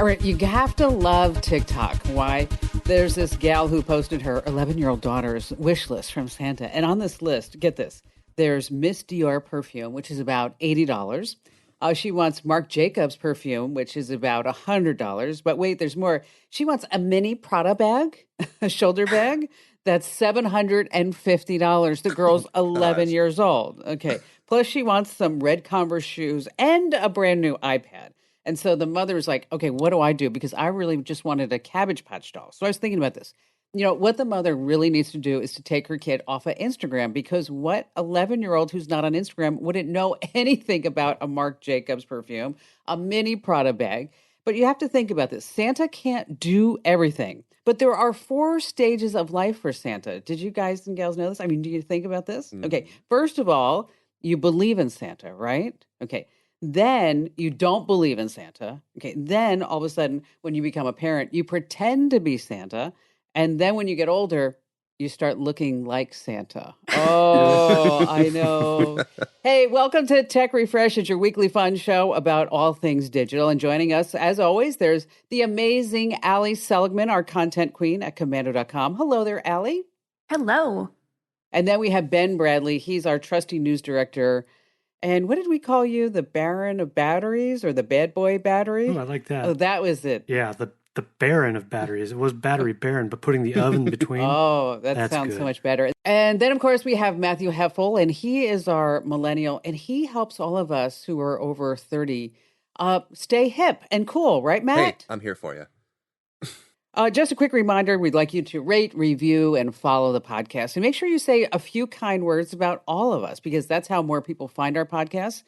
All right, you have to love TikTok. Why? There's this gal who posted her 11-year-old daughter's wish list from Santa. And on this list, get this, there's Miss Dior perfume, which is about $80. She wants Marc Jacobs perfume, which is about $100. But wait, there's more. She wants a mini Prada bag, a shoulder bag, that's $750. The girl's 11 years old. Okay. Plus, she wants some red Converse shoes and a brand new iPad. And so the mother was like, okay, what do I do? Because I really just wanted a Cabbage Patch doll. So I was thinking about this. You know, what the mother really needs to do is to take her kid off of Instagram, because what 11-year-old who's not on Instagram wouldn't know anything about a Marc Jacobs perfume, a mini Prada bag. But you have to think about this. Santa can't do everything. But there are 4 stages of life for Santa. Did you guys and gals know this? I mean, do you think about this? Okay. First of all, you believe in Santa, right? Okay. Then you don't believe in Santa. Okay. Then all of a sudden, when you become a parent, you pretend to be Santa. And then when you get older, you start looking like Santa. Oh, I know. Hey, welcome to Tech Refresh. It's your weekly fun show about all things digital. And joining us, as always, there's the amazing Allie Seligman, our content queen at Commando.com. Hello there, Allie. Hello. And then we have Ben Bradley. He's our trusty news director. And what did we call you? The Baron of Batteries or the Bad Boy Battery? Oh, I like that. Oh, that was it. Yeah, the Baron of batteries. It was Battery Baron, but putting the oven between. Oh, that sounds good. So much better. And then, of course, we have Matthew Heffel, and he is our millennial, and he helps all of us who are over 30 stay hip and cool, right, Matt? Hey, I'm here for you. Just a quick reminder, we'd like you to rate, review, and follow the podcast. And make sure you say a few kind words about all of us, because that's how more people find our podcasts.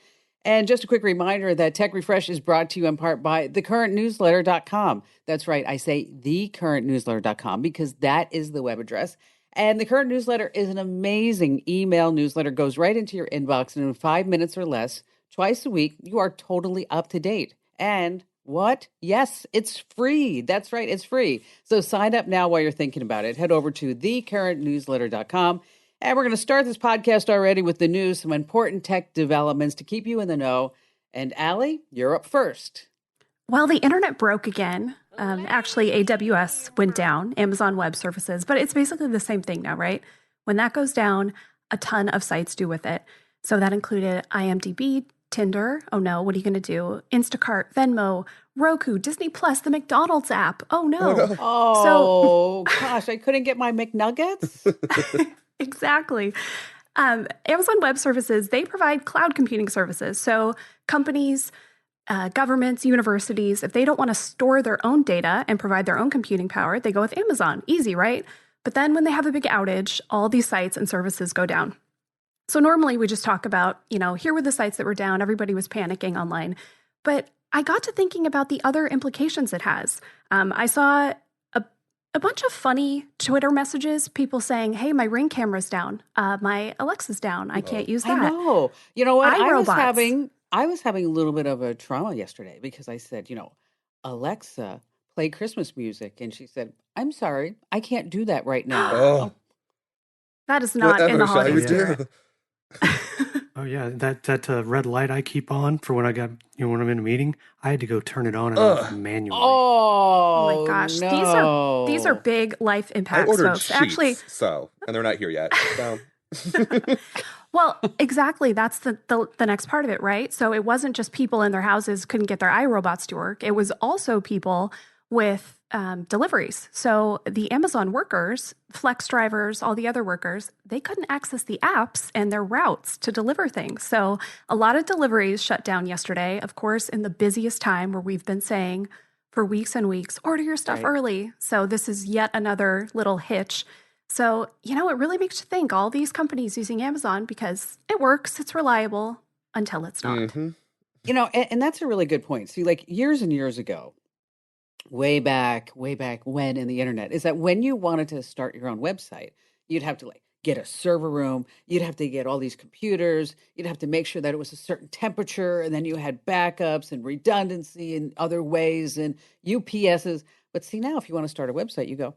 And just a quick reminder that Tech Refresh is brought to you in part by thecurrentnewsletter.com. That's right, I say thecurrentnewsletter.com because that is the web address. And the Current Newsletter is an amazing email newsletter, goes right into your inbox, and in 5 minutes or less, twice a week, you are totally up to date. And what? Yes, it's free. That's right, it's free. So sign up now while you're thinking about it. Head over to thecurrentnewsletter.com. And we're going to start this podcast already with the news, some important tech developments to keep you in the know. And Allie, you're up first. Well, the internet broke again. Actually, AWS went down, Amazon Web Services, but it's basically the same thing now, right? When that goes down, a ton of sites do with it. So that included IMDb, Tinder. Oh no, what are you going to do? Instacart, Venmo, Roku, Disney Plus, the McDonald's app. Oh no. Oh, gosh, I couldn't get my McNuggets. Exactly. Amazon Web Services, they provide cloud computing services. So companies, governments, universities, if they don't want to store their own data and provide their own computing power, they go with Amazon. Easy, right? But then when they have a big outage, all these sites and services go down. So normally we just talk about, here were the sites that were down. Everybody was panicking online. But I got to thinking about the other implications it has. I saw a bunch of funny Twitter messages, people saying, hey, my Ring camera's down. My Alexa's down. I can't use that. I know. You know what? iRobots. I was having a little bit of a trauma yesterday because I said, Alexa, play Christmas music. And she said, I'm sorry, I can't do that right now. Oh. That is not in the holiday spirit. Oh yeah, that red light I keep on for when when I'm in a meeting, I had to go turn it on and off manually. Oh my gosh, no. These are big life impacts, I ordered folks. sheets, Actually, and they're not here yet. So. Well, exactly. That's the next part of it, right? So it wasn't just people in their houses couldn't get their iRobots to work. It was also people with deliveries. So the Amazon workers, flex drivers, all the other workers, they couldn't access the apps and their routes to deliver things. So a lot of deliveries shut down yesterday, of course, in the busiest time where we've been saying for weeks and weeks, order your stuff early. So this is yet another little hitch. So, it really makes you think all these companies using Amazon because it works, it's reliable until it's not. Mm-hmm. And that's a really good point. See, like years and years ago, way back when in the internet, is that when you wanted to start your own website, you'd have to get a server room, you'd have to get all these computers, you'd have to make sure that it was a certain temperature, and then you had backups and redundancy in other ways and UPSs. But see, now if you want to start a website, you go,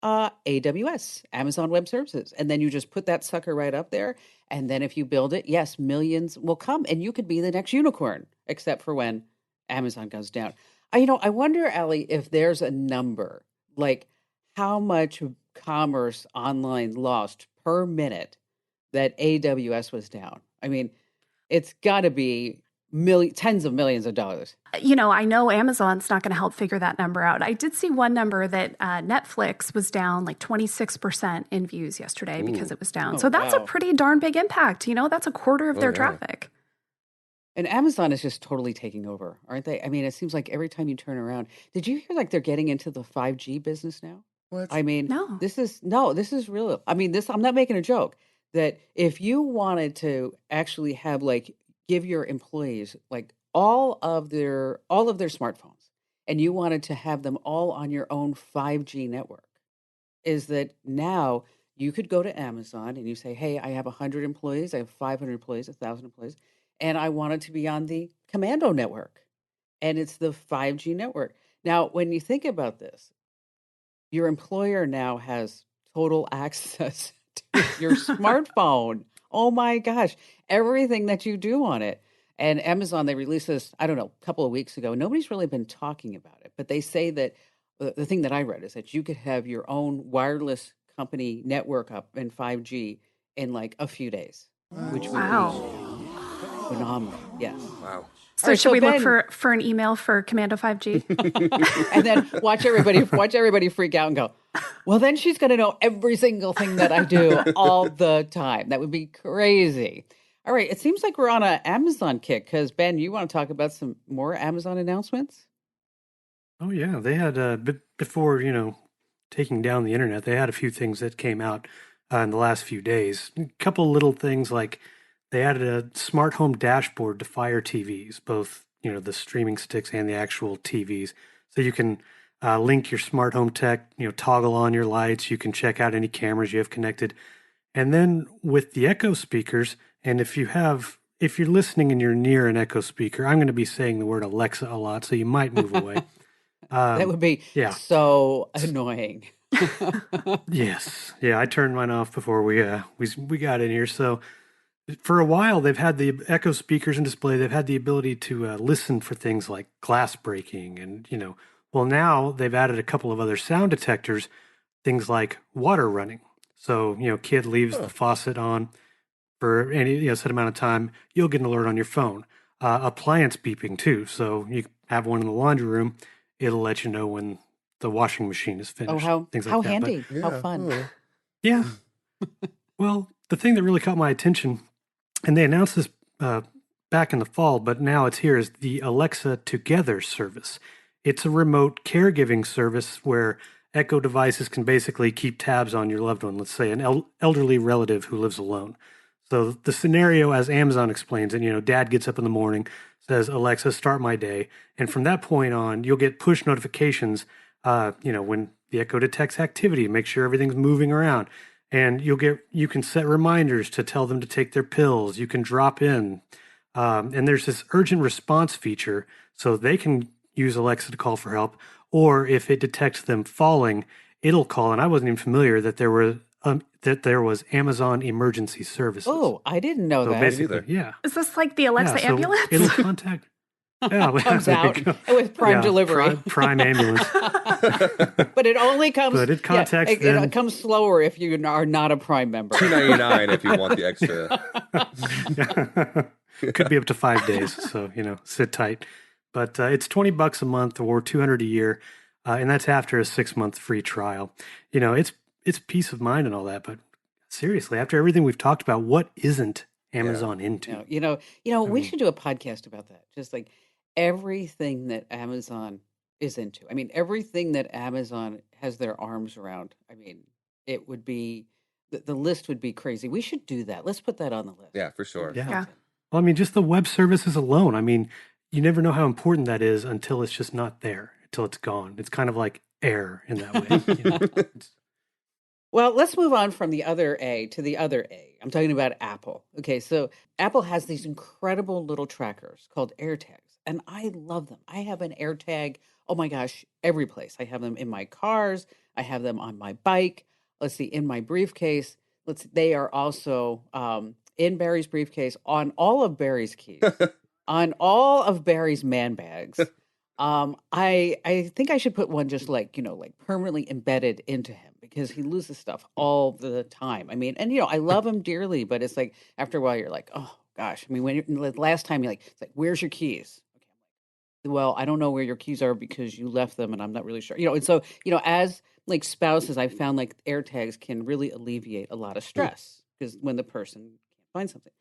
AWS, Amazon Web Services. And then you just put that sucker right up there. And then if you build it, yes, millions will come and you could be the next unicorn, except for when Amazon goes down. I wonder, Allie, if there's a number, like how much commerce online lost per minute that AWS was down. I mean, it's got to be tens of millions of dollars. I know Amazon's not going to help figure that number out. I did see one number that Netflix was down like 26% in views yesterday because Ooh. it was down. Oh, So that's a wow. pretty darn big impact. That's a quarter of Oh, their yeah. traffic. And Amazon is just totally taking over, aren't they? I mean, it seems like every time you turn around, did you hear like they're getting into the 5G business now? What? I mean, No. this is real. I mean, I'm not making a joke that if you wanted to actually have like give your employees like all of their smartphones and you wanted to have them all on your own 5G network, is that now you could go to Amazon and you say, "Hey, I have 100 employees, I have 500 employees, 1,000 employees, and I want it to be on the Commando network." And it's the 5G network. Now, when you think about this, your employer now has total access to your smartphone. Oh my gosh, everything that you do on it. And Amazon, they released this, I don't know, a couple of weeks ago. Nobody's really been talking about it, but they say that the thing that I read is that you could have your own wireless company network up in 5G in like a few days, which would be Wow. phenomenal. Yes. Wow. All So right, should so we look Ben, for an email for Commando 5G? and then watch everybody freak out and go, well, then she's going to know every single thing that I do all the time. That would be crazy. All right, it seems like we're on an Amazon kick because Ben, you want to talk about some more Amazon announcements? Oh yeah, they had before taking down the internet. They had a few things that came out in the last few days. A couple little things like they added a smart home dashboard to Fire TVs, both the streaming sticks and the actual TVs, so you can link your smart home tech. Toggle on your lights. You can check out any cameras you have connected, and then with the Echo speakers. And if you're listening and you're near an Echo speaker, I'm going to be saying the word Alexa a lot, so you might move away. That would be Yeah. so annoying. Yes. Yeah. I turned mine off before we got in here. So for a while, they've had the Echo speakers and display. They've had the ability to listen for things like glass breaking, and well, now they've added a couple of other sound detectors, things like water running. So kid leaves the Huh. faucet on for any set amount of time, you'll get an alert on your phone. Appliance beeping too. So you have one in the laundry room, it'll let you know when the washing machine is Oh, finished, things like how that. But handy, how Yeah. fun. Oh. yeah, well, the thing that really caught my attention, and they announced this back in the fall, but now it's here, is the Alexa Together service. It's a remote caregiving service where Echo devices can basically keep tabs on your loved one. Let's say an elderly relative who lives alone. So the scenario, as Amazon explains it, dad gets up in the morning, says, "Alexa, start my day," and from that point on, you'll get push notifications. When the Echo detects activity, make sure everything's moving around, and you can set reminders to tell them to take their pills. You can drop in, and there's this urgent response feature, so they can use Alexa to call for help, or if it detects them falling, it'll call. And I wasn't even familiar that there was Amazon Emergency Services. Oh, I didn't know So that. Me basically, neither. yeah, Is this like the yeah. Alexa So ambulance? it'll contact. Yeah, well, Comes there you out go. with Prime Yeah, delivery. Prime ambulance, But it only comes, but it yeah, contacts it them. comes slower if you are not a Prime member. $2.99 if you want the extra. Could be up to 5 days, so sit tight. But it's $20 a month or 200 a year, and that's after a 6 month free trial. It's peace of mind and all that, but seriously, after everything we've talked about, what isn't Yeah. Amazon into? No, I we mean, should do a podcast about that. Just like everything that Amazon is into. I mean, everything that Amazon has their arms around. I mean, it would be the list would be crazy. We should do that. Let's put that on the list. Yeah, for That'd sure. be yeah. fun. Yeah. Tim. Well, I mean, just the web services alone. I mean, you never know how important that is until it's just not there, until it's gone. It's kind of like air in that way. Well, let's move on from the other A to the other A. I'm talking about Apple. Okay, so Apple has these incredible little trackers called AirTags, and I love them. I have an AirTag, oh my gosh, every place. I have them in my cars, I have them on my bike. Let's see, in my briefcase. They are also in Barry's briefcase, on all of Barry's keys, on all of Barry's man bags. I think I should put one just like, like permanently embedded into him because he loses stuff all the time. I mean, and I love him dearly, but it's like after a while you're like, oh gosh. I mean, last time you it's like, where's your keys? Okay, I'm like, well, I don't know where your keys are because you left them and I'm not really sure. And so, as like spouses, I found like AirTags can really alleviate a lot of stress because when the person can't find something.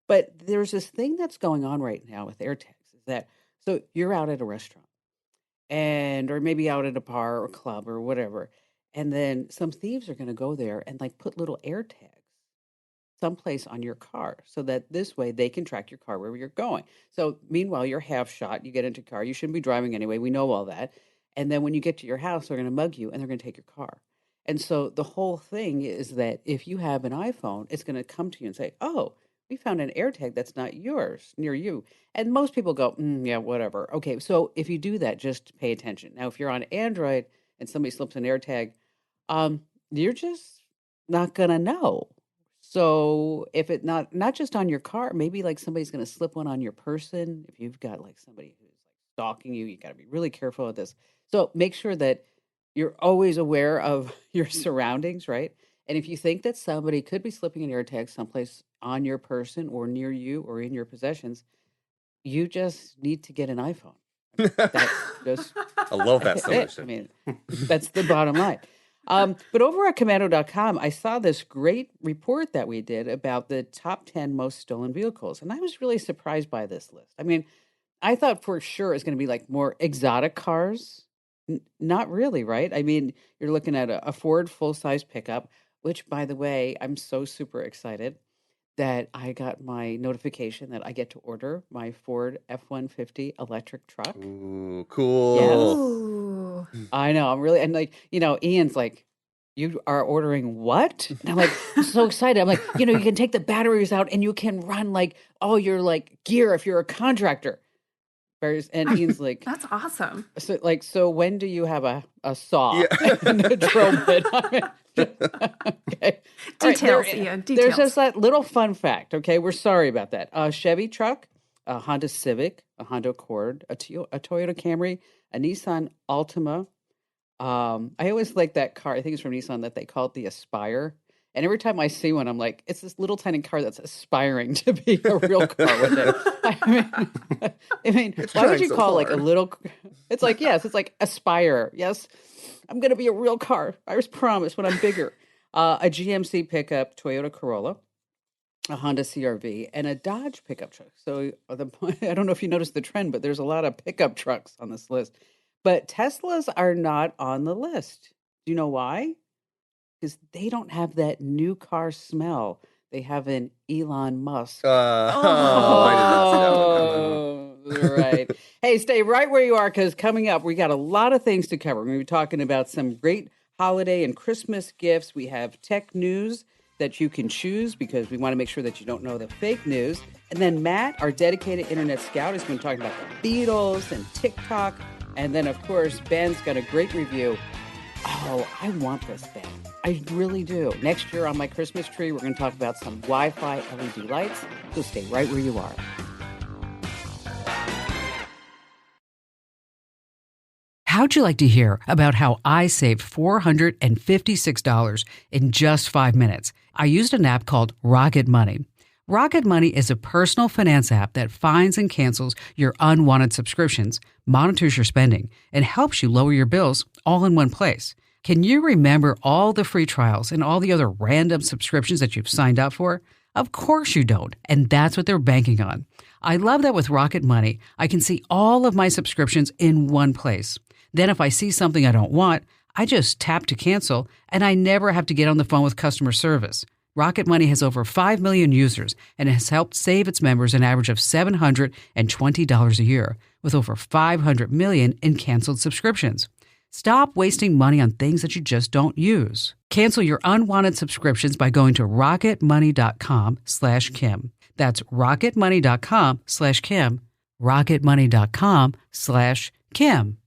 But there's this thing that's going on right now with AirTags is that so you're out at a restaurant or maybe out at a bar or club or whatever. And then some thieves are going to go there and like put little air tags someplace on your car so that this way they can track your car wherever you're going. So meanwhile, you're half shot, you get into your car, you shouldn't be driving anyway. We know all that. And then when you get to your house, they're going to mug you and they're going to take your car. And so the whole thing is that if you have an iPhone, it's going to come to you and say, oh, we found an AirTag that's not yours near you. And most people go, yeah, whatever. Okay, so if you do that, just pay attention. Now, if you're on Android and somebody slips an AirTag, you're just not gonna know. So if it not just on your car, maybe like somebody's gonna slip one on your person. If you've got like somebody who's like stalking you, you got to be really careful with this. So make sure that you're always aware of your surroundings, right? And if you think that somebody could be slipping an AirTag someplace on your person or near you or in your possessions, you just need to get an iPhone. That's just I love that it. solution. I mean, that's the bottom line. But over at commando.com, I saw this great report that we did about the top 10 most stolen vehicles. And I was really surprised by this list. I mean, I thought for sure it's going to be like more exotic cars. Not really, right? I mean, you're looking at a Ford full-size pickup, which, by the way, I'm so super excited that I got my notification that I get to order my Ford F-150 electric truck. Ooh, Yes. cool. Ooh. I know. I'm really, and like, Ian's like, you are ordering what? And I'm like, so excited. I'm like, you can take the batteries out and you can run like all your like gear if you're a contractor. And Ian's like, That's awesome. so when do you have a saw Yeah. and a drill bit? Okay. Details, All right, Ian. There's Details. just that little fun fact. Okay, we're sorry about that. A Chevy truck, a Honda Civic, a Honda Accord, a Toyota Camry, a Nissan Altima. I always like that car. I think it's from Nissan that they call it the Aspire. And every time I see one, I'm like, it's this little tiny car that's aspiring to be a real car one day. I mean, It's why would trying you so call like a hard. little? It's like yes, it's like Aspire. Yes, I'm gonna be a real car. I just promise when I'm bigger. A GMC pickup, Toyota Corolla, a Honda CRV, and a Dodge pickup truck. So I don't know if you noticed the trend, but there's a lot of pickup trucks on this list. But Teslas are not on the list. Do you know why? Because they don't have that new car smell. They have an Elon Musk. I did not see that one coming. Right. Hey, stay right where you are because coming up, we got a lot of things to cover. We're going to be talking about some great holiday and Christmas gifts. We have tech news that you can choose because we want to make sure that you don't know the fake news. And then Matt, our dedicated internet scout, is going to talk about the Beatles and TikTok. And then, of course, Ben's got a great review. Oh, I want this thing. I really do. Next year on my Christmas tree, we're going to talk about some Wi-Fi LED lights. So stay right where you are. How'd you like to hear about how I saved $456 in just 5 minutes? I used an app called Rocket Money. Rocket Money is a personal finance app that finds and cancels your unwanted subscriptions, monitors your spending, and helps you lower your bills all in one place. Can you remember all the free trials and all the other random subscriptions that you've signed up for? Of course you don't, and that's what they're banking on. I love that with Rocket Money, I can see all of my subscriptions in one place. Then if I see something I don't want, I just tap to cancel, and I never have to get on the phone with customer service. Rocket Money has over 5 million users and has helped save its members an average of $720 a year, with over 500 million in canceled subscriptions. Stop wasting money on things that you just don't use. Cancel your unwanted subscriptions by going to rocketmoney.com/Kim. That's rocketmoney.com/Kim. rocketmoney.com/Kim.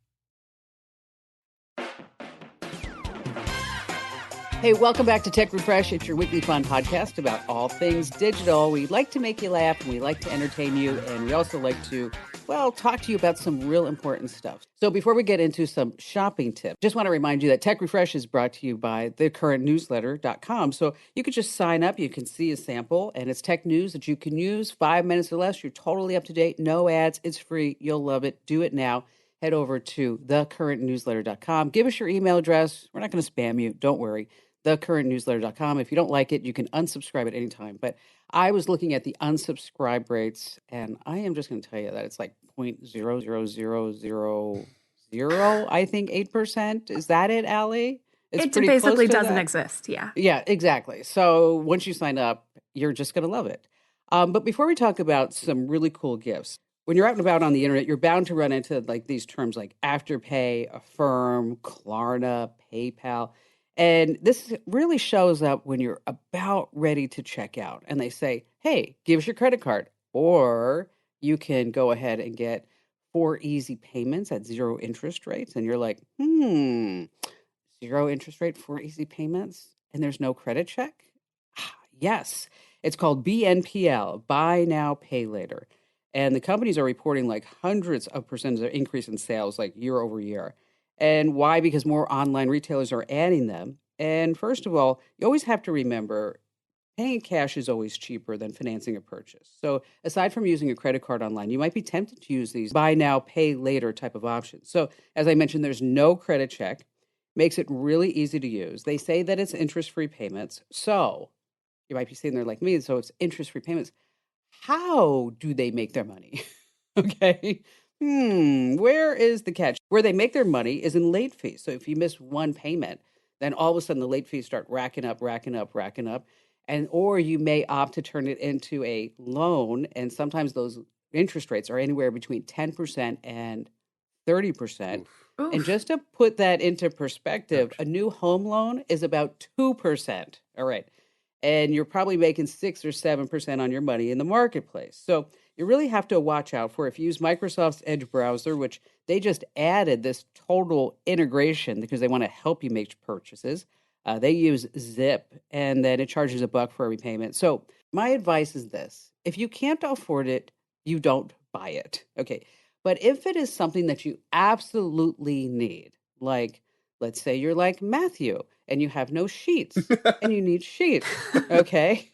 Hey, welcome back to Tech Refresh. It's your weekly fun podcast about all things digital. We like to make you laugh and we like to entertain you. And we also like to well, talk to you about some real important stuff. So before we get into some shopping tips, just want to remind you that Tech Refresh is brought to you by thecurrentnewsletter.com. So you could just sign up, you can see a sample, and it's tech news that you can use 5 minutes or less. You're totally up to date, no ads, it's free. You'll love it. Do it now. Head over to thecurrentnewsletter.com. Give us your email address. We're not going to spam you. Don't worry. Thecurrentnewsletter.com. If you don't like it, you can unsubscribe at any time. But I was looking at the unsubscribe rates, and I am just going to tell you that it's like 0.00000, I think 8%. Is that it, Allie? It's It pretty close basically to doesn't that. exist. Yeah. Yeah, exactly. So once you sign up, you're just going to love it. But before we talk about some really cool gifts, when you're out and about on the internet, you're bound to run into like these terms like Afterpay, Affirm, Klarna, PayPal. And this really shows up when you're about ready to check out and they say, hey, give us your credit card. Or you can go ahead and get 4 easy payments at 0 interest rates. And you're like, 0 interest rate, 4 easy payments, and there's no credit check? Yes. It's called BNPL, Buy Now, Pay Later. And the companies are reporting like hundreds of percent of increase in sales like year over year. And why? Because more online retailers are adding them. And first of all, you always have to remember paying cash is always cheaper than financing a purchase. So aside from using a credit card online, you might be tempted to use these buy now, pay later type of options. So as I mentioned, there's no credit check, makes it really easy to use. They say that it's interest-free payments. So you might be sitting there like me, so it's interest-free payments. How do they make their money? Okay. Where is the catch? Where they make their money is in late fees. So if you miss one payment, then all of a sudden the late fees start racking up, racking up, racking up. And or you may opt to turn it into a loan. And sometimes those interest rates are anywhere between 10% and 30%. Oof. And Oof. just to put that into perspective, Ouch. a new home loan is about 2%. All right. And you're probably making 6 or 7% on your money in the marketplace. So you really have to watch out for if you use Microsoft's Edge browser, which they just added this total integration because they want to help you make purchases. They use Zip, and then it charges $1 for every payment. So my advice is this: if you can't afford it, you don't buy it. Okay. But if it is something that you absolutely need, like let's say you're like Matthew and you have no sheets and you need sheets, okay?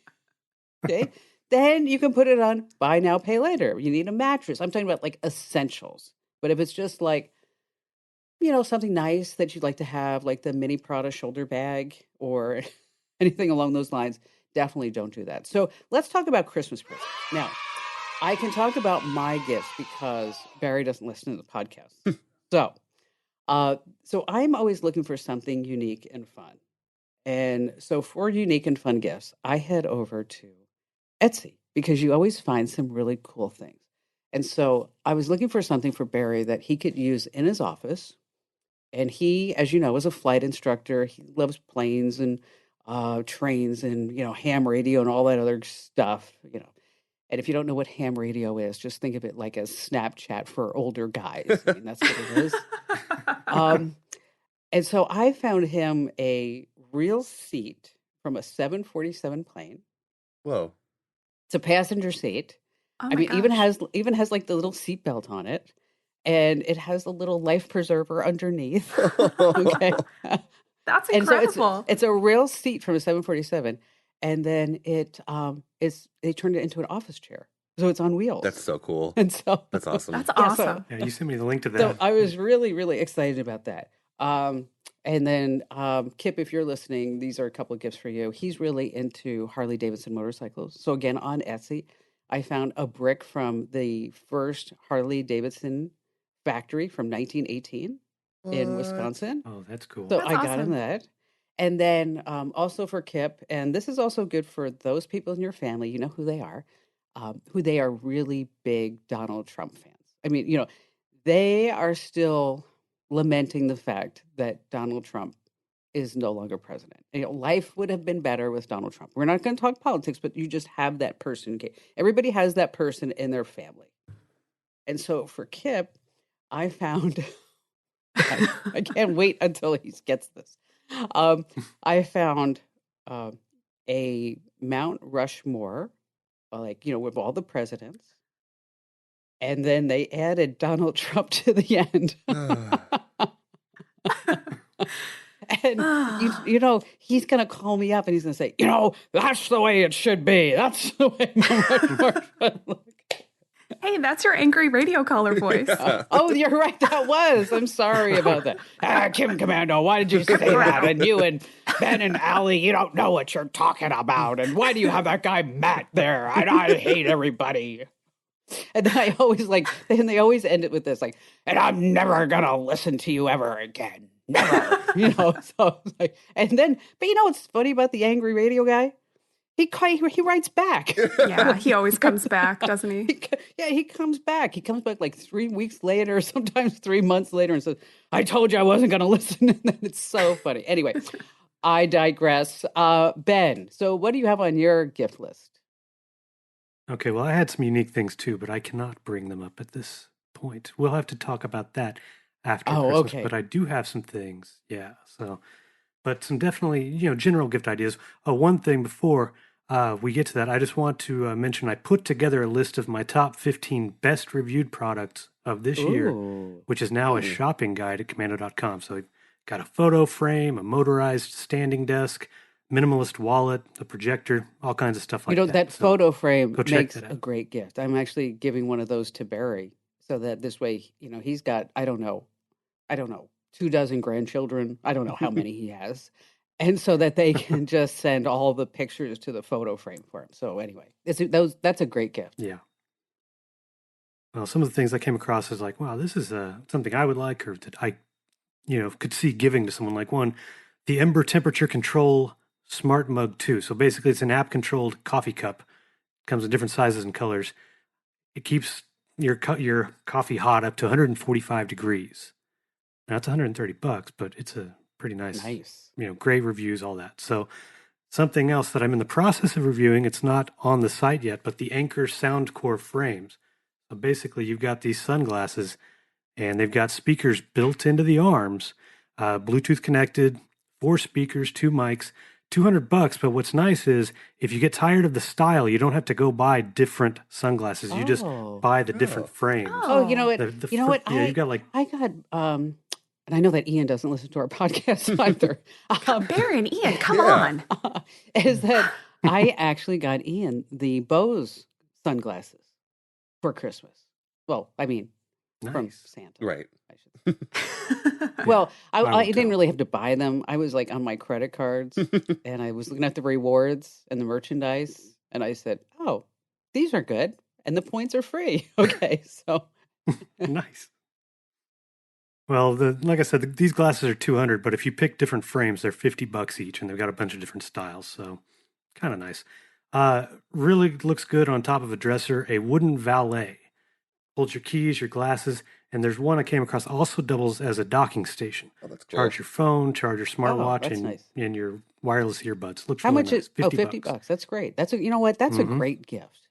Okay. Then you can put it on buy now, pay later. You need a mattress. I'm talking about like essentials. But if it's just like, something nice that you'd like to have, like the mini Prada shoulder bag or anything along those lines, definitely don't do that. So let's talk about Christmas presents. Now, I can talk about my gifts because Barry doesn't listen to the podcast. So, so I'm always looking for something unique and fun. And so for unique and fun gifts, I head over to Etsy because you always find some really cool things. And so I was looking for something for Barry that he could use in his office. And he, as you know, is a flight instructor. He loves planes and trains and, ham radio and all that other stuff. And if you don't know what ham radio is, just think of it like a Snapchat for older guys. I mean, that's what it is. Um, and so I found him a real seat from a 747 plane. Whoa. It's a passenger seat. Oh I my mean, even gosh. has like the little seatbelt on it, and it has a little life preserver underneath. Okay, That's and so it's incredible. it's a real seat from a 747, and then it's they turned it into an office chair, so it's on That's wheels, so cool. and so That's awesome. That's yeah, so awesome. Yeah, you sent me the link to so that. I was really, really excited about that. And then Kip, if you're listening, these are a couple of gifts for you. He's really into Harley Davidson motorcycles. So again, on Etsy, I found a brick from the first Harley Davidson factory from 1918 in What? Wisconsin. Oh, that's cool. So That's I got him awesome. that. And then also for Kip, and this is also good for those people in your family, you know who they are, who they are really big Donald Trump fans. I mean, they are still lamenting the fact that Donald Trump is no longer president. Life would have been better with Donald Trump. We're not going to talk politics, but you just have that person. Okay? Everybody has that person in their family. And so for Kip, I found, I can't wait until he gets this. Um, I found um, a Mount Rushmore, with all the presidents. And then they added Donald Trump to the end. And he's going to call me up and he's going to say, that's the way it should be. That's the way my should look. Hey, that's your angry radio caller voice. Oh, you're right. That was. I'm sorry about that. Kim Commando, why did you say that? And you and Ben and Allie, you don't know what you're talking about. And why do you have that guy Matt there? And I hate everybody. And then I always they always end it with this, and I'm never going to listen to you ever again. Never. So but what's funny about the angry radio guy? He writes back. Yeah, he always comes back, doesn't he? He comes back. He comes back 3 weeks later, sometimes 3 months later, and says, I told you I wasn't going to listen. And then it's so funny. Anyway, I digress. Ben, so what do you have on your gift list? Okay, well, I had some unique things too, but I cannot bring them up at this point. We'll have to talk about that after Christmas. Okay. But I do have some things. Yeah, but some definitely, general gift ideas. One thing before we get to that, I just want to mention I put together a list of my top 15 best reviewed products of this year, which is now a shopping guide at commando.com. So we've got a photo frame, a motorized standing desk, minimalist wallet, a projector, all kinds of stuff like that. That photo frame makes a great gift. I'm actually giving one of those to Barry so that this way, he's got, I don't know, 24 grandchildren. I don't know how many he has. And so that they can just send all the pictures to the photo frame for him. So anyway, that's a great gift. Yeah. Well, some of the things I came across is wow, this is something I would like, or that I, could see giving to someone. The Ember Temperature Control Smart Mug 2. So basically it's an app-controlled coffee cup. It comes in different sizes and colors. It keeps your coffee hot up to 145 degrees. Now it's $130, but it's a pretty nice. Great reviews, all that. So something else that I'm in the process of reviewing, it's not on the site yet, but the Anker Soundcore frames. So basically you've got these sunglasses and they've got speakers built into the arms, Bluetooth connected, 4 speakers, 2 mics, $200. But what's nice is if you get tired of the style, you don't have to go buy different sunglasses. You just buy the different frames. Oh, you know what? What? Yeah, you got I got and I know that Ian doesn't listen to our podcast either. Barry and Ian, come on. Is that I actually got Ian the Bose sunglasses for Christmas. Well, I mean, from Santa. Right. Well, I didn't really have to buy them. I was on my credit cards and I was looking at the rewards and the merchandise. And I said, oh, these are good. And the points are free. Okay. So nice. Well, like I said, these glasses are $200, but if you pick different frames, they're $50 each, and they've got a bunch of different styles, so kind of nice. Really looks good on top of a dresser, a wooden valet. Holds your keys, your glasses, and there's one I came across also doubles as a docking station. Oh, that's cool. Charge your phone, charge your smartwatch, and your wireless earbuds. Looks really nice. How much is $50? That's great. That's you know what? That's a great gift.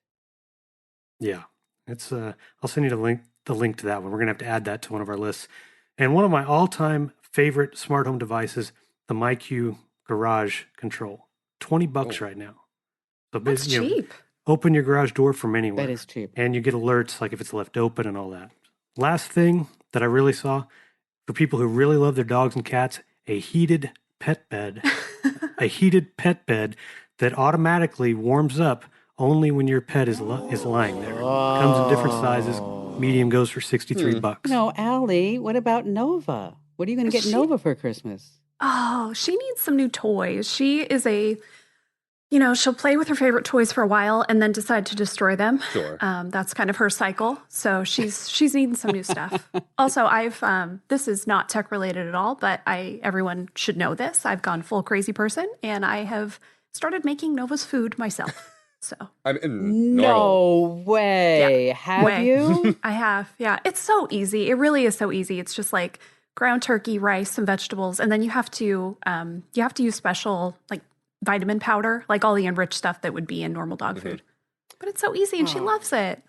Yeah, it's. I'll send you the link to that one. We're gonna have to add that to one of our lists. And one of my all-time favorite smart home devices, the MyQ Garage Control. $20 right now. So that's cheap. Open your garage door from anywhere. That is cheap. And you get alerts if it's left open and all that. Last thing that I really saw, for people who really love their dogs and cats, a heated pet bed. A heated pet bed that automatically warms up only when your pet is lying there. Comes in different sizes. Medium goes for $63. No, Allie, what about Nova? What are you going to get Nova for Christmas? Oh, she needs some new toys. She is she'll play with her favorite toys for a while and then decide to destroy them. Sure. That's kind of her cycle. So she's needing some new stuff. Also, I've this is not tech related at all, but everyone should know this. I've gone full crazy person and I have started making Nova's food myself. So no way. Yeah. Have you? I have. Yeah. It's so easy. It really is so easy. It's just ground turkey, rice, some vegetables, and then you have to use special vitamin powder, all the enriched stuff that would be in normal dog food. But it's so easy and she loves it.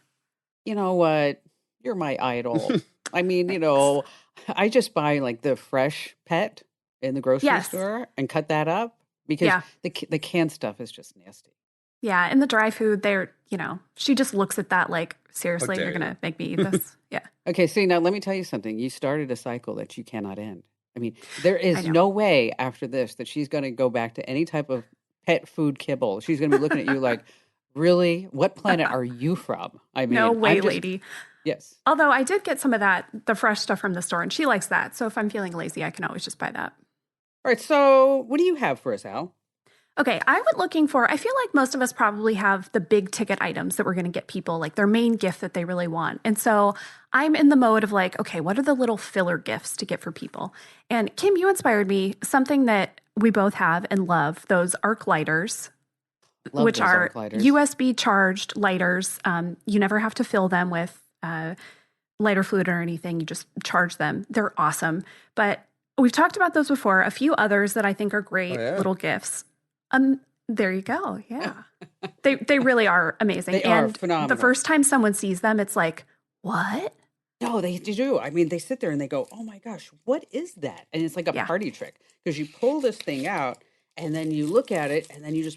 You know what? You're my idol. I mean, I just buy the fresh pet in the grocery store and cut that up because the canned stuff is just nasty. Yeah, and the dry food, she just looks at that like, seriously, dare you're going you. to make me eat this? Yeah, Okay, see, now let me tell you something. You started a cycle that you cannot end. I mean, there I is know. no way after this that she's going to go back to any type of pet food kibble. She's going to be looking at you like, really? What planet are you from? I No mean, way, lady. yes. Although I did get some of the fresh stuff from the store, and she likes that. So if I'm feeling lazy, I can always just buy that. All right, so what do you have for us, Al? Okay, I went looking for, I feel like most of us probably have the big ticket items that we're going to get people, like their main gift that they really want. And so I'm in the mode of like, okay, what are the little filler gifts to get for people? And Kim, you inspired me, something that we both have and love, those arc lighters, Love which those are arc lighters. USB charged lighters. You never have to fill them with lighter fluid or anything. You just charge them. They're awesome. But we've talked about those before. A few others that I think are great Oh, yeah. little gifts. There you go. Yeah. They really are amazing. They are and phenomenal. the first time someone sees them, it's like, what? No, they do. I mean, they sit there and they go, "Oh my gosh, what is that?" And it's like a Yeah. party trick because you pull this thing out and then you look at it and then you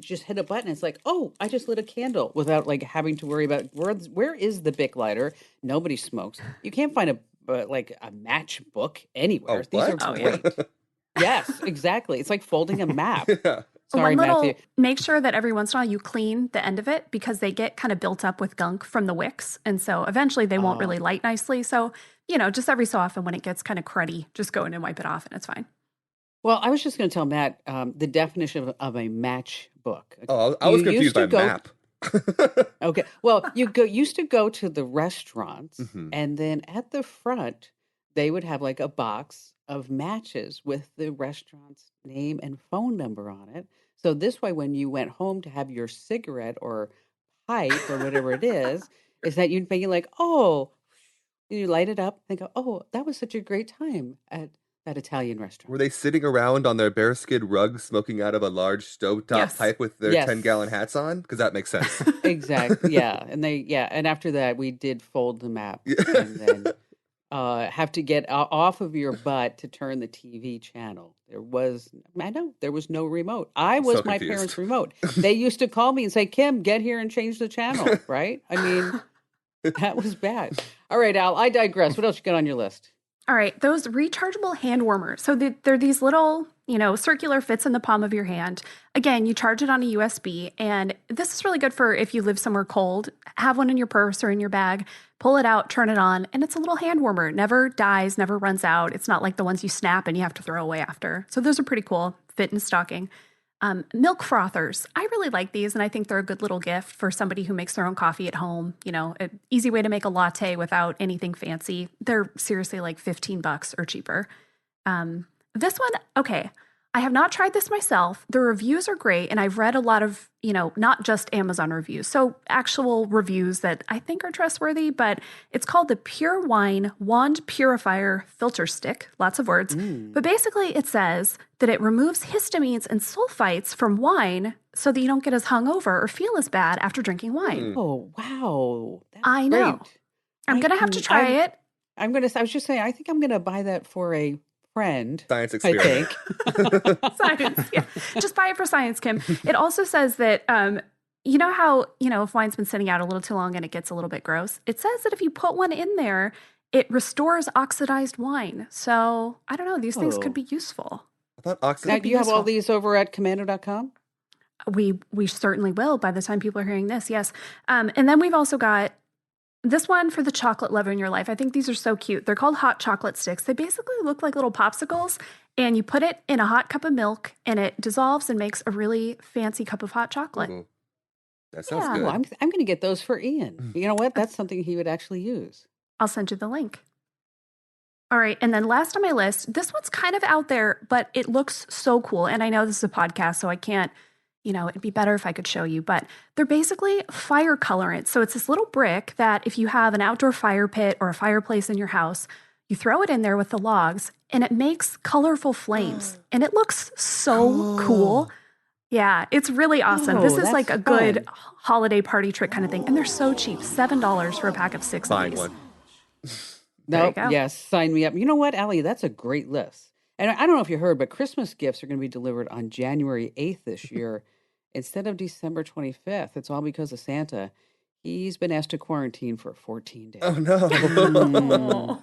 just hit a button. It's like, "Oh, I just lit a candle," without like having to worry about where is the Bic lighter. Nobody smokes. You can't find like a matchbook anywhere. Oh, These are what? Oh, yeah. great. Yes, exactly. It's like folding a map. Yeah. Sorry, One little, Matthew. make sure that every once in a while you clean the end of it because they get kind of built up with gunk from the wicks. And so eventually they won't really light nicely. So, just every so often when it gets kind of cruddy, just go in and wipe it off and it's fine. Well, I was just going to tell Matt the definition of a matchbook. Oh, I was You used confused by to go- map. Okay. Well, used to go to the restaurants, Mhm. and then at the front, they would have like a box of matches with the restaurant's name and phone number on it. So this way, when you went home to have your cigarette or pipe or whatever it is that you'd be like, oh, you light it up and go, oh, that was such a great time at that Italian Were restaurant. they sitting around on their bearskin rugs smoking out of a large stovetop Yes. pipe with their Yes. 10-gallon hats on? Because that makes sense. Exactly. Yeah. And after that, we did fold the map Yeah. and then have to get off of your butt to turn the TV channel. There was no remote. I I'm was so my confused. parents' remote. They used to call me and say, Kim, get here and change the channel, right? I mean, that was bad. All right, Al, I digress. What else you got on your list? All right, those rechargeable hand warmers. So they're these little, circular fits in the palm of your hand. Again, you charge it on a USB, and this is really good for if you live somewhere cold. Have one in your purse or in your bag, pull it out, turn it on, and it's a little hand warmer. It never dies, never runs out. It's not like the ones you snap and you have to throw away after. So those are pretty cool. Fit in a stocking. Milk frothers. I really like these, and I think they're a good little gift for somebody who makes their own coffee at home. An easy way to make a latte without anything fancy. They're seriously like $15 or cheaper. This one, okay. I have not tried this myself. The reviews are great, and I've read a lot of, not just Amazon reviews, so actual reviews that I think are trustworthy, but it's called the Pure Wine Wand Purifier Filter Stick. Lots of words. But basically, it says that it removes histamines and sulfites from wine so that you don't get as hungover or feel as bad after drinking wine. Oh, wow. That's I know. great. I'm I going to have to can- try it. I was just saying, I think I'm going to buy that for a friend. Science I experiment. think. Science. Yeah. Just buy it for science, Kim. It also says that, you know how, if wine's been sitting out a little too long and it gets a little bit gross, it says that if you put one in there, it restores oxidized wine. So I don't know. These things could be useful. I thought Now, oxygen. do you have all useful. these over at commando.com? We certainly will by the time people are hearing this. Yes. And then we've also got this one for the chocolate lover in your life. I think these are so cute. They're called hot chocolate sticks. They basically look like little popsicles, and you put it in a hot cup of milk, and it dissolves and makes a really fancy cup of hot chocolate. Ooh, that sounds Yeah. good. Well, I'm going to get those for Ian. You know what? That's something he would actually use. I'll send you the link. All right. And then last on my list, this one's kind of out there, but it looks so cool. And I know this is a podcast, so I can't, it'd be better if I could show you, but they're basically fire colorants. So it's this little brick that if you have an outdoor fire pit or a fireplace in your house, you throw it in there with the logs and it makes colorful flames. And it looks so cool. Yeah, it's really awesome. Oh, This is that's like a good fun. holiday party trick kind of thing. And they're so cheap, $7 for a pack of 6 of Buying these. one. There you No, go. yes, sign me up. You know what, Allie? That's a great list. And I don't know if you heard, but Christmas gifts are going to be delivered on January 8th this year. instead of December 25th. It's all because of Santa. He's been asked to quarantine for 14 days. Oh no. Mm.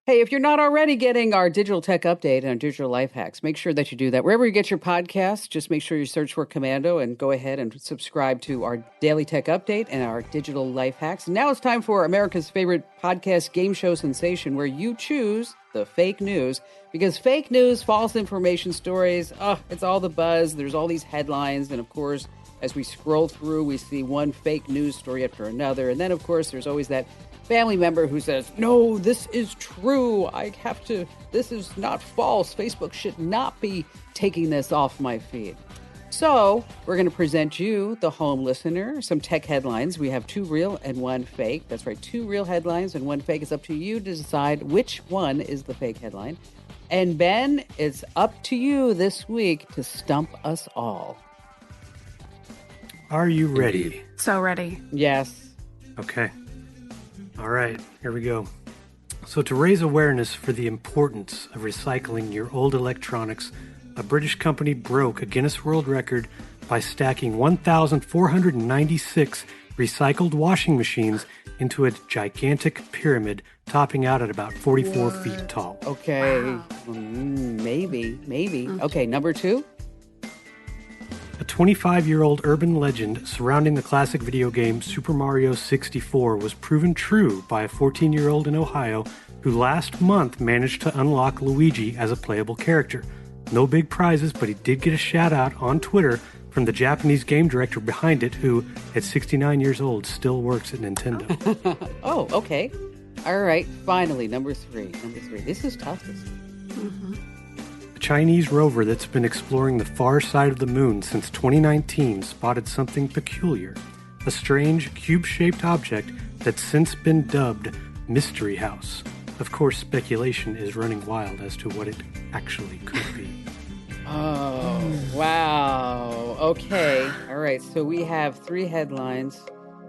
Hey, if you're not already getting our digital tech update and our digital life hacks, make sure that you do that. Wherever you get your podcasts, just make sure you search for Commando and go ahead and subscribe to our daily tech update and our digital life hacks. And now it's time for America's favorite podcast game show sensation, where you choose the fake news. Because fake news, false information stories, it's all the buzz. There's all these headlines. And of course, as we scroll through, we see one fake news story after another. And then, of course, there's always that family member who says, no, this is true. This is not false. Facebook should not be taking this off my feed. So we're going to present you, the home listener, some tech headlines. We have 2 real and 1 fake. That's right, 2 real headlines and 1 fake. It's up to you to decide which one is the fake headline. And Ben, it's up to you this week to stump us all. Are you ready? So ready. Yes. Okay. All right, here we go. So to raise awareness for the importance of recycling your old electronics, a British company broke a Guinness World Record by stacking 1,496 recycled washing machines into a gigantic pyramid, topping out at about 44 feet tall. Okay. Wow. Maybe. Okay, number 2. A 25-year-old urban legend surrounding the classic video game Super Mario 64 was proven true by a 14-year-old in Ohio who last month managed to unlock Luigi as a playable character. No big prizes, but he did get a shout-out on Twitter from the Japanese game director behind it, who, at 69 years old, still works at Nintendo. Oh, okay. All right, finally, number 3. This is tough. A Chinese rover that's been exploring the far side of the moon since 2019 spotted something peculiar, a strange cube-shaped object that's since been dubbed Mystery House. Of course, speculation is running wild as to what it actually could be. Oh, wow. Okay. All right, so we have 3 headlines.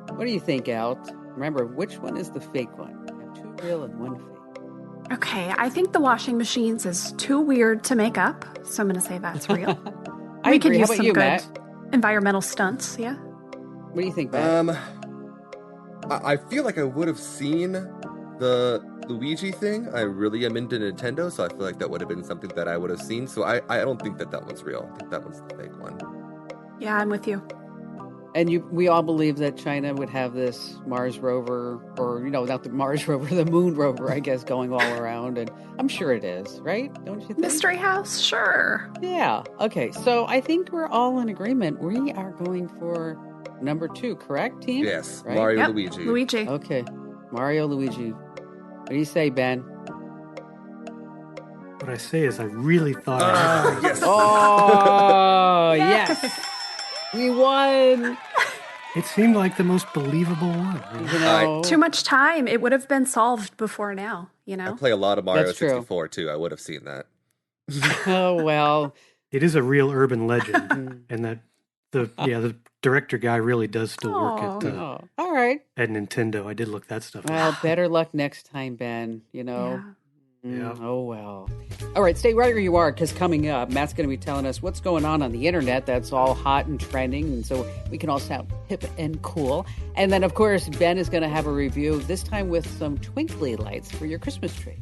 What do you think, Al? Remember, which one is the fake one? We have 2 real and 1 fake. Okay, I think the washing machines is too weird to make up, so I'm going to say that's real. I we agree. could How use about some you, good Matt? environmental stunts, yeah? What do you think, Matt? I feel like I would have seen the Luigi thing. I really am into Nintendo, so I feel like that would have been something that I would have seen. So I don't think that one's real. I think that one's the fake one. Yeah, I'm with you. And we all believe that China would have this Mars rover, or, not the Mars rover, the moon rover, I guess, going all around. And I'm sure it is, right? Don't you think? Mystery House? Sure. Yeah. Okay. So I think we're all in agreement. We are going for number 2, correct, team? Yes, Right? Mario Yep, Luigi. Luigi. Okay. Mario, Luigi. What do you say, Ben? What I say is I really thought I had Yes. Oh, yes. We won. It seemed like the most believable one. You know, Too much time. It would have been solved before now, I play a lot of Mario That's true. 64 too. I would have seen that. oh, well. It is a real urban legend, and that the director guy really does still work Oh, all right. at Nintendo. I did look that stuff up. Well, better luck next time, Ben. Yeah. Yeah. Oh, well. All right, stay right where you are, because coming up, Matt's going to be telling us what's going on the internet that's all hot and trending, and so we can all sound hip and cool. And then, of course, Ben is going to have a review, this time with some twinkly lights for your Christmas tree.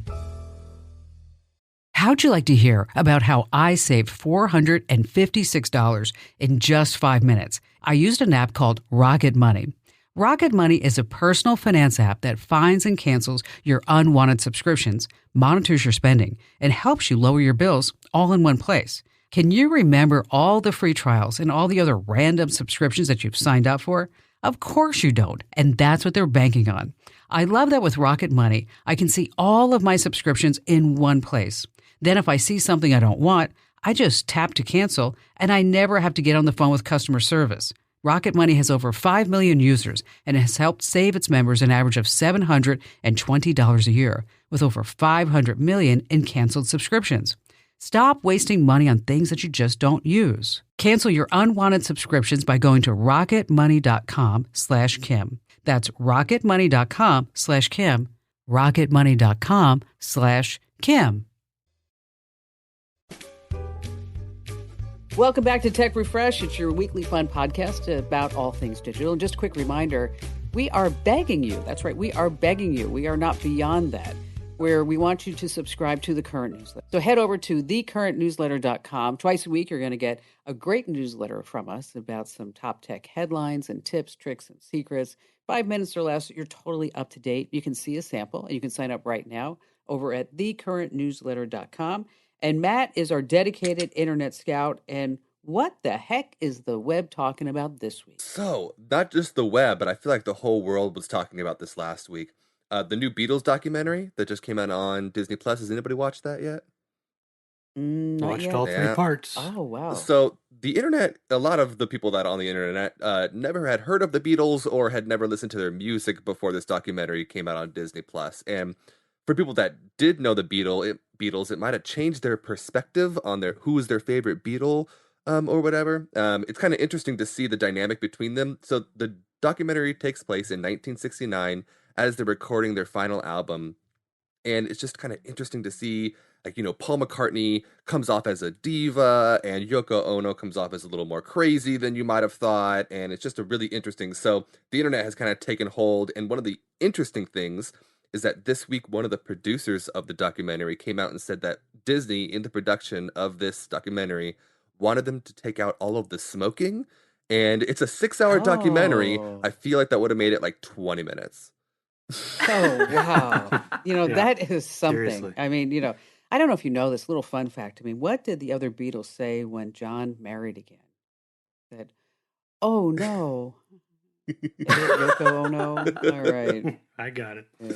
How'd you like to hear about how I saved $456 in just 5 minutes? I used an app called Rocket Money. Rocket Money is a personal finance app that finds and cancels your unwanted subscriptions, monitors your spending, and helps you lower your bills all in one place. Can you remember all the free trials and all the other random subscriptions that you've signed up for? Of course you don't, and that's what they're banking on. I love that with Rocket Money, I can see all of my subscriptions in one place. Then if I see something I don't want, I just tap to cancel, and I never have to get on the phone with customer service. Rocket Money has over 5 million users and has helped save its members an average of $720 a year, with over 500 million in canceled subscriptions. Stop wasting money on things that you just don't use. Cancel your unwanted subscriptions by going to rocketmoney.com/Kim. That's rocketmoney.com/Kim. rocketmoney.com/Kim. Welcome back to Tech Refresh. It's your weekly fun podcast about all things digital. And just a quick reminder, we are begging you. That's right. We are begging you. We are not beyond that, where we want you to subscribe to the Current Newsletter. So head over to thecurrentnewsletter.com. Twice a week, you're going to get a great newsletter from us about some top tech headlines and tips, tricks, and secrets. 5 minutes or less, you're totally up to date. You can see a sample, and you can sign up right now over at thecurrentnewsletter.com. And Matt is our dedicated internet scout. And what the heck is the web talking about this week? So, not just the web, but I feel like the whole world was talking about this last week. The new Beatles documentary that just came out on Disney Plus. Has anybody watched that yet? Not Watched yet. all 3 Yeah. parts. Oh, wow. So the internet, a lot of the people that are on the internet never had heard of the Beatles or had never listened to their music before this documentary came out on Disney Plus. And for people that did know the Beatles, it might have changed their perspective on who was their favorite Beatle or whatever. It's kind of interesting to see the dynamic between them. So the documentary takes place in 1969 as they're recording their final album. And it's just kind of interesting to see, like, Paul McCartney comes off as a diva and Yoko Ono comes off as a little more crazy than you might have thought. And it's just a really interesting. So the internet has kind of taken hold. And one of the interesting things is that this week, one of the producers of the documentary came out and said that Disney, in the production of this documentary, wanted them to take out all of the smoking. And it's a 6-hour documentary. Oh. I feel like that would have made it like 20 minutes. Oh, wow. Yeah, that is something. seriously. I mean, I don't know if you know this little fun fact. I mean, what did the other Beatles say when John married again? Said, oh, no. Get it, Yoko Ono? All right. I got it. Yeah.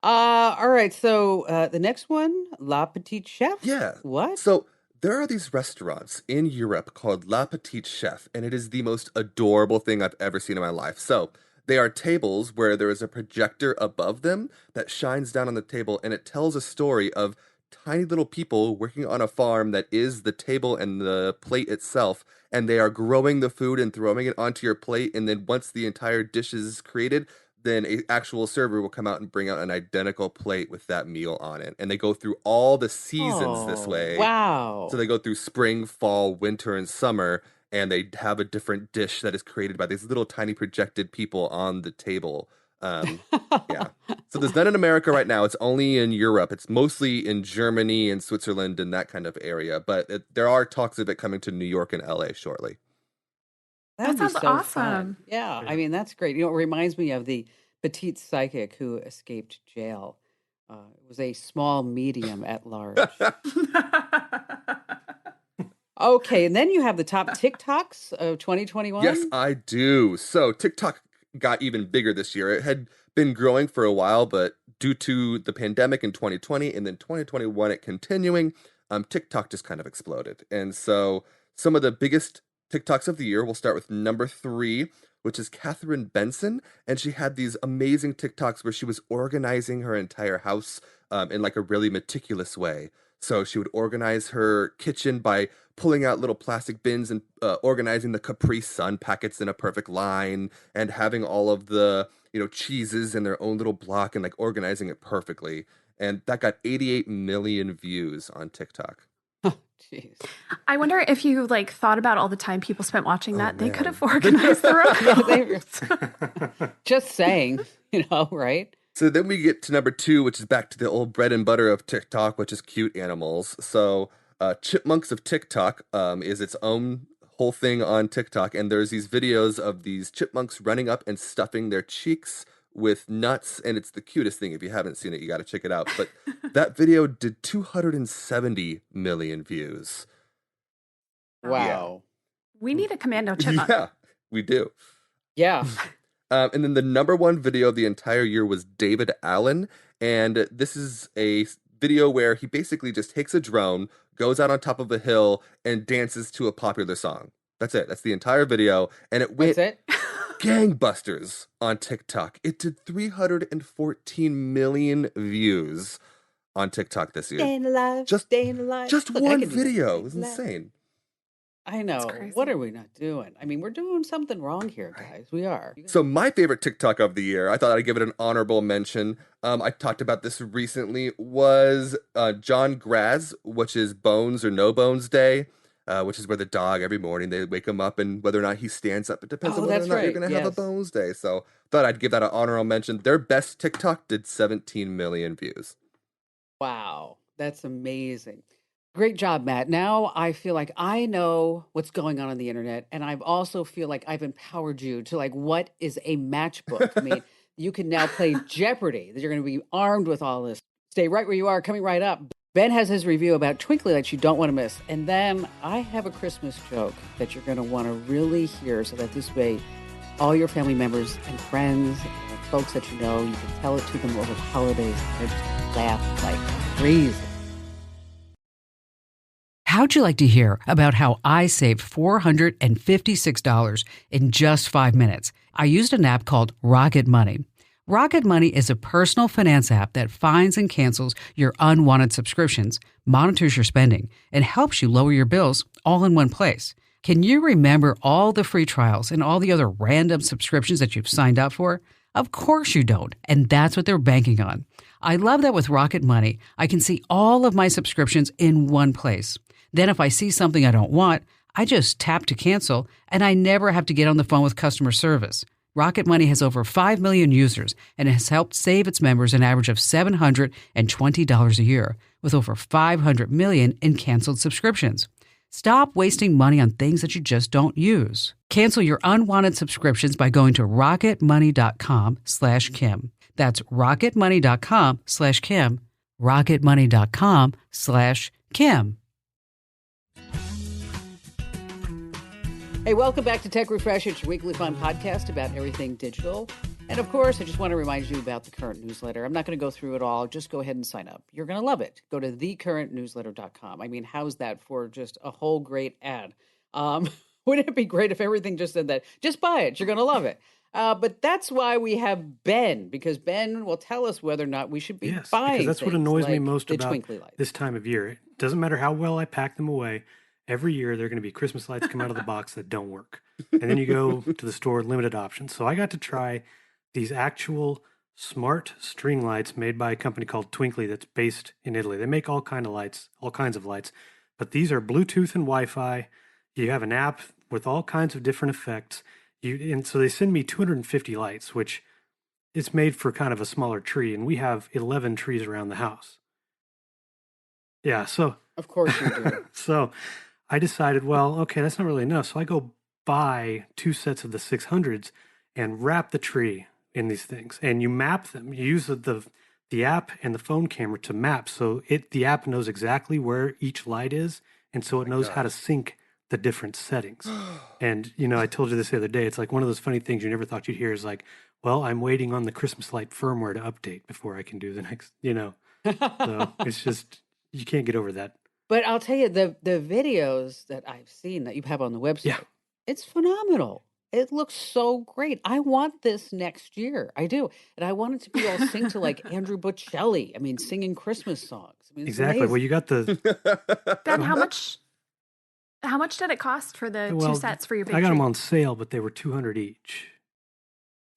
All right. So the next one, La Petite Chef. Yeah. What? So there are these restaurants in Europe called La Petite Chef, and it is the most adorable thing I've ever seen in my life. So they are tables where there is a projector above them that shines down on the table, and it tells a story of tiny little people working on a farm that is the table and the plate itself, and they are growing the food and throwing it onto your plate, and then once the entire dish is created, then an actual server will come out and bring out an identical plate with that meal on it. And they go through all the seasons this way. Wow. So they go through spring, fall, winter, and summer, and they have a different dish that is created by these little tiny projected people on the table. Yeah. So there's none in America right now. It's only in Europe. It's mostly in Germany and Switzerland and that kind of area. But there are talks of it coming to New York and LA shortly. That would be sounds so awesome. fun. Yeah, I mean, that's great. It reminds me of the petite psychic who escaped jail. It was a small medium at large. Okay, and then you have the top TikToks of 2021. Yes, I do. So TikTok got even bigger this year. It had been growing for a while, but due to the pandemic in 2020 and then 2021 it continuing, TikTok just kind of exploded. And so some of the biggest TikToks of the year, we'll start with number 3, which is Katherine Benson. And she had these amazing TikToks where she was organizing her entire house in like a really meticulous way. So she would organize her kitchen by pulling out little plastic bins and organizing the Capri Sun packets in a perfect line and having all of the, cheeses in their own little block and like organizing it perfectly. And that got 88 million views on TikTok. Jeez. I wonder if you thought about all the time people spent watching that. They man. could have organized their own Yeah, homes. just saying, right? So then we get to number 2, which is back to the old bread and butter of TikTok, which is cute animals. So Chipmunks of TikTok is its own whole thing on TikTok. And there's these videos of these chipmunks running up and stuffing their cheeks with nuts. And it's the cutest thing. If you haven't seen it, you got to check it out. But that video did 270 million views. Wow. We need a commando chipmunk. Yeah, we do. Yeah. And then the number 1 video of the entire year was David Allen. And this is a video where he basically just takes a drone, goes out on top of a hill, and dances to a popular song. That's it. That's the entire video. And it went That's it? gangbusters on TikTok. It did 314 million views on TikTok this year. Staying alive. Just- staying alive. Just Look, I one can do that. video. It was Staying alive. insane. I know. crazy. What are we not doing? I mean, we're doing something wrong here, guys. We are. So my favorite TikTok of the year, I thought I'd give it an honorable mention. I talked about this recently, was John Graz, which is Bones or No Bones Day. which is where the dog every morning they wake him up, and whether or not he stands up, it depends on Oh, whether or that's not you're right. gonna have a Yes. Bones Day. So thought I'd give that an honorable mention. Their best TikTok did 17 million views. Wow. That's amazing. Great job, Matt. Now I feel like I know what's going on the internet, and I also feel like I've empowered you to like what is a matchbook. I mean, you can now play Jeopardy. That you're going to be armed with all this. Stay right where you are. Coming right up, Ben has his review about Twinkly Lights you don't want to miss, and then I have a Christmas joke that you're going to want to really hear, so that this way, all your family members and friends and folks that you know, you can tell it to them over the holidays. And they're just going to laugh like crazy. How'd you like to hear about how I saved $456 in just 5 minutes? I used an app called Rocket Money. Rocket Money is a personal finance app that finds and cancels your unwanted subscriptions, monitors your spending, and helps you lower your bills all in one place. Can you remember all the free trials and all the other random subscriptions that you've signed up for? Of course you don't, and that's what they're banking on. I love that with Rocket Money, I can see all of my subscriptions in one place. Then if I see something I don't want, I just tap to cancel, and I never have to get on the phone with customer service. Rocket Money has over 5 million users and has helped save its members an average of $720 a year, with over 500 million in canceled subscriptions. Stop wasting money on things that you just don't use. Cancel your unwanted subscriptions by going to rocketmoney.com/Kim. That's rocketmoney.com/Kim. rocketmoney.com/Kim. Hey, welcome back to Tech Refresh. It's your weekly fun podcast about everything digital. And of course, I just want to remind you about the current newsletter. I'm not going to go through it all. Just go ahead and sign up. You're going to love it. Go to thecurrentnewsletter.com. I mean, how's that for just a whole great ad? Wouldn't it be great if everything just said that? Just buy it. You're going to love it. But that's why we have Ben, because Ben will tell us whether or not we should be buying because that's what annoys me like most the about twinkly lights. this time of year. It doesn't matter how well I pack them away. Every year, there are going to be Christmas lights come out of the box that don't work. And then you go to the store, limited options. So I got to try these actual smart string lights made by a company called Twinkly that's based in Italy. They make all kinds of lights. But these are Bluetooth and Wi-Fi. You have an app with all kinds of different effects. And so they send me 250 lights, which is made for kind of a smaller tree. And we have 11 trees around the house. Yeah, so... Of course you do. So... I decided, well, okay, that's not really enough. So I go buy 2 sets of the 600s and wrap the tree in these things. And you map them. You use the app and the phone camera to map. So the app knows exactly where each light is. And so it knows how to sync the different settings. And, I told you this the other day. It's like one of those funny things you never thought you'd hear is like, well, I'm waiting on the Christmas light firmware to update before I can do the next, So it's just, you can't get over that. But I'll tell you, the videos that I've seen that you have on the website, it's phenomenal. It looks so great. I want this next year. I do. And I want it to be all synced to like Andrew Bocelli. I mean, singing Christmas songs. I mean, exactly. amazing. Well, you got the... Ben, how much did it cost for the 2 sets for your big I got tree? them on sale, but they were $200 each.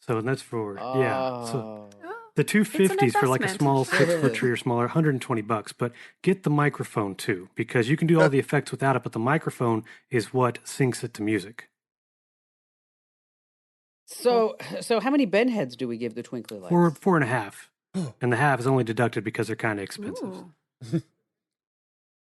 So that's for, So the 250s for like a small 6-foot tree or smaller, $120. But get the microphone too, because you can do all the effects without it, but the microphone is what syncs it to music. So how many Ben heads do we give the twinkly lights? 4.5. And the half is only deducted because they're kind of expensive.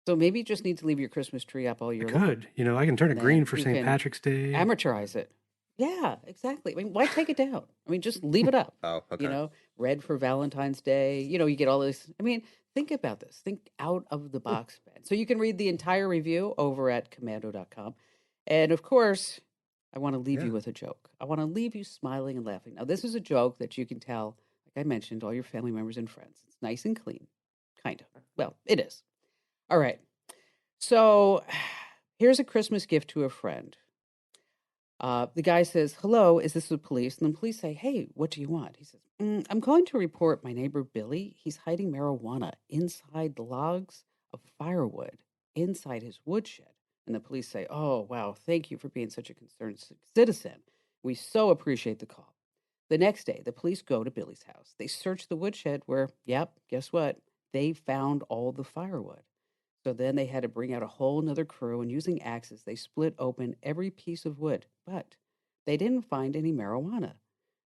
So maybe you just need to leave your Christmas tree up all year long. Could. I can turn it green for St. Patrick's Day. Amateurize it. Yeah, exactly. I mean, why take it down? I mean, just leave it up. Oh, okay. Red for Valentine's Day. You get all this. I mean, think about this. Think out of the box, Ben. So you can read the entire review over at commando.com. And of course, I want to leave you with a joke. I want to leave you smiling and laughing. Now, this is a joke that you can tell, like I mentioned, all your family members and friends. It's nice and clean. Kind of. Well, it is. All right. So here's a Christmas gift to a friend. The guy says, hello, is this the police? And the police say, hey, what do you want? He says, I'm calling to report my neighbor Billy. He's hiding marijuana inside the logs of firewood inside his woodshed. And the police say, oh, wow, thank you for being such a concerned citizen. We so appreciate the call. The next day, the police go to Billy's house. They search the woodshed where, guess what? They found all the firewood. So then they had to bring out a whole nother crew, and using axes, they split open every piece of wood, but they didn't find any marijuana.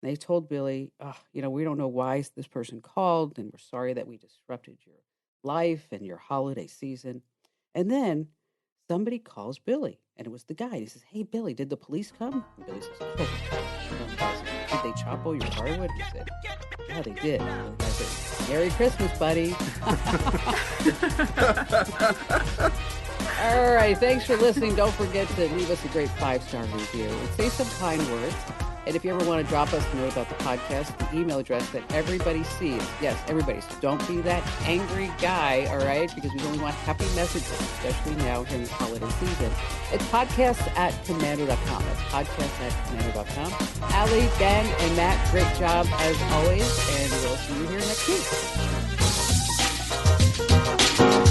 They told Billy, oh, we don't know why this person called, and we're sorry that we disrupted your life and your holiday season. And then somebody calls Billy, and it was the guy. He says, hey, Billy, did the police come? And Billy says, oh, no, guys, did they chop all your hardwood? He said, yeah, they did. And the guy said, Merry Christmas, buddy. All right, thanks for listening. Don't forget to leave us a great 5-star review and say some kind words. And if you ever want to drop us a note about the podcast, the email address that everybody sees. Yes, everybody. So don't be that angry guy, all right? Because we only want happy messages, especially now in the holiday season. It's podcasts@commando.com. That's podcasts@commando.com. Allie, Ben, and Matt, great job as always. And we'll see you here next week.